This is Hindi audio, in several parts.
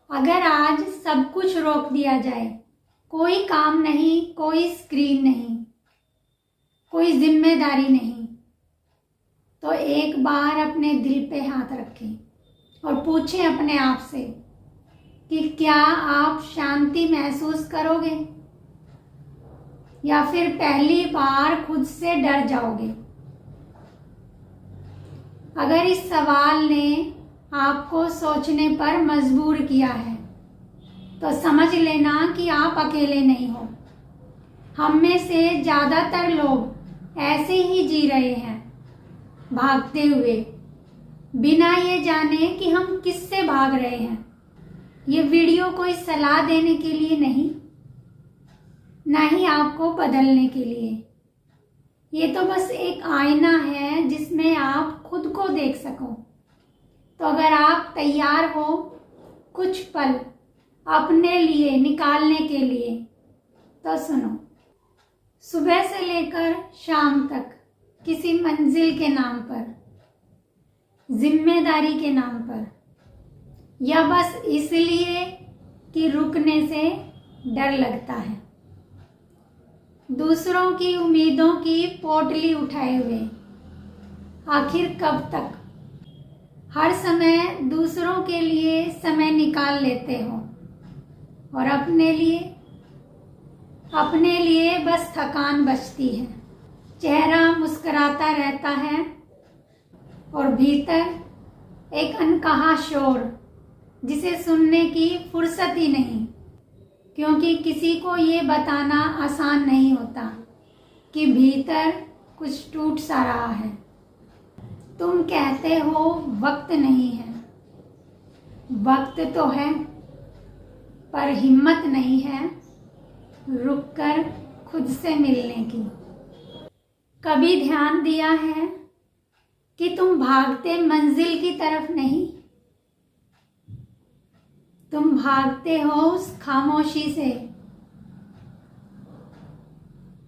अगर आज सब कुछ रोक दिया जाए, कोई काम नहीं, कोई स्क्रीन नहीं, कोई जिम्मेदारी नहीं, तो एक बार अपने दिल पे हाथ रखें और पूछें अपने आप से कि क्या आप शांति महसूस करोगे या फिर पहली बार खुद से डर जाओगे। अगर इस सवाल ने आपको सोचने पर मजबूर किया है तो समझ लेना कि आप अकेले नहीं हो। हम में से ज़्यादातर लोग ऐसे ही जी रहे हैं, भागते हुए, बिना ये जाने कि हम किससे भाग रहे हैं। ये वीडियो कोई सलाह देने के लिए नहीं, ना ही आपको बदलने के लिए। ये तो बस एक आईना है जिसमें आप खुद को देख सको। तो अगर आप तैयार हो कुछ पल अपने लिए निकालने के लिए, तो सुनो। सुबह से लेकर शाम तक किसी मंजिल के नाम पर, जिम्मेदारी के नाम पर, या बस इसलिए कि रुकने से डर लगता है, दूसरों की उम्मीदों की पोटली उठाए हुए, आखिर कब तक? हर समय दूसरों के लिए समय निकाल लेते हो और अपने लिए बस थकान बचती है। चेहरा मुस्कुराता रहता है और भीतर एक अनकहा शोर जिसे सुनने की फुर्सत ही नहीं, क्योंकि किसी को ये बताना आसान नहीं होता कि भीतर कुछ टूट सा रहा है। तुम कहते हो वक्त नहीं है, वक्त तो है, पर हिम्मत नहीं है रुककर खुद से मिलने की। कभी ध्यान दिया है कि तुम भागते मंजिल की तरफ नहीं, तुम भागते हो उस खामोशी से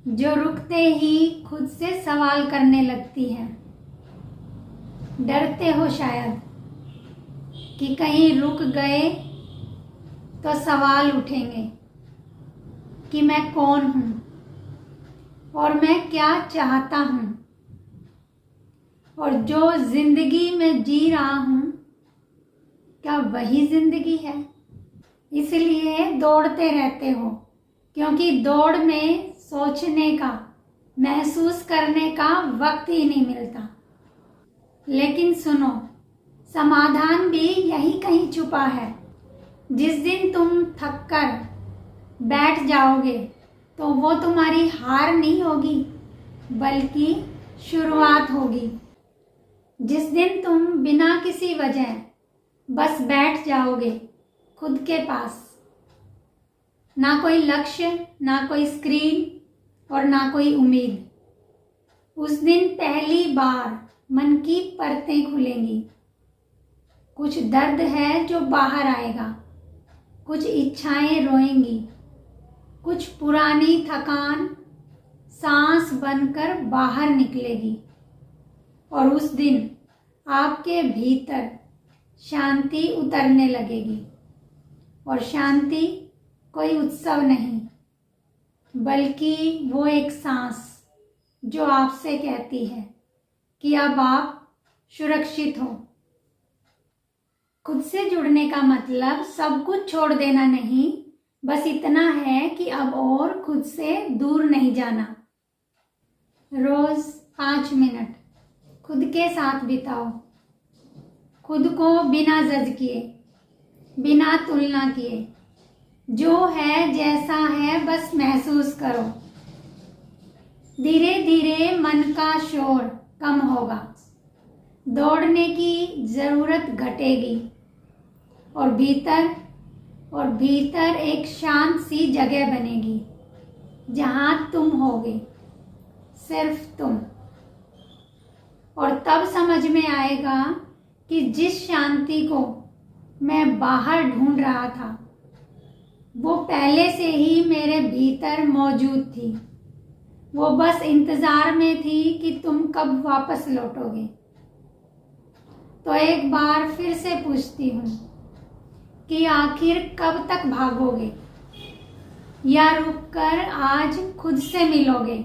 जो रुकते ही खुद से सवाल करने लगती है। डरते हो शायद कि कहीं रुक गए तो सवाल उठेंगे कि मैं कौन हूं और मैं क्या चाहता हूं, और जो जिंदगी में जी रहा हूं क्या वही जिंदगी है। इसलिए दौड़ते रहते हो, क्योंकि दौड़ में सोचने का, महसूस करने का वक्त ही नहीं मिलता। लेकिन सुनो, समाधान भी यही कहीं छुपा है। जिस दिन तुम थक कर बैठ जाओगे तो वो तुम्हारी हार नहीं होगी, बल्कि शुरुआत होगी। जिस दिन तुम बिना किसी वजह बस बैठ जाओगे खुद के पास, ना कोई लक्ष्य, ना कोई स्क्रीन और ना कोई उम्मीद, उस दिन पहली बार मन की परतें खुलेंगी। कुछ दर्द है जो बाहर आएगा, कुछ इच्छाएं रोएंगी, कुछ पुरानी थकान सांस बनकर बाहर निकलेगी, और उस दिन आपके भीतर शांति उतरने लगेगी। और शांति कोई उत्सव नहीं, बल्कि वो एक सांस जो आपसे कहती है कि अब आप सुरक्षित हो। खुद से जुड़ने का मतलब सब कुछ छोड़ देना नहीं, बस इतना है कि अब और खुद से दूर नहीं जाना। रोज 5 मिनट खुद के साथ बिताओ। खुद को बिना जज किए, बिना तुलना किए, जो है जैसा है बस महसूस करो। धीरे धीरे मन का शोर कम होगा, दौड़ने की जरूरत घटेगी, और भीतर एक शांत सी जगह बनेगी जहां तुम होगे, सिर्फ तुम। और तब समझ में आएगा कि जिस शांति को मैं बाहर ढूंढ रहा था वो पहले से ही मेरे भीतर मौजूद थी। वो बस इंतजार में थी कि तुम कब वापस लौटोगे। तो एक बार फिर से पूछती हूँ, कि आखिर कब तक भागोगे या रुककर आज खुद से मिलोगे।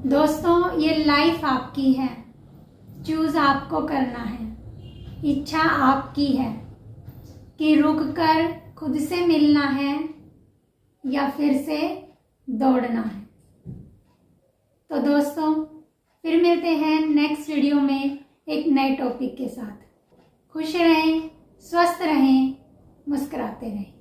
दोस्तों, ये लाइफ आपकी है, चूज आपको करना है। इच्छा आपकी है कि रुककर खुद से मिलना है या फिर से दौड़ना है। तो दोस्तों, फिर मिलते हैं नेक्स्ट वीडियो में एक नए टॉपिक के साथ। खुश रहें, स्वस्थ रहें, मुस्कुराते रहें।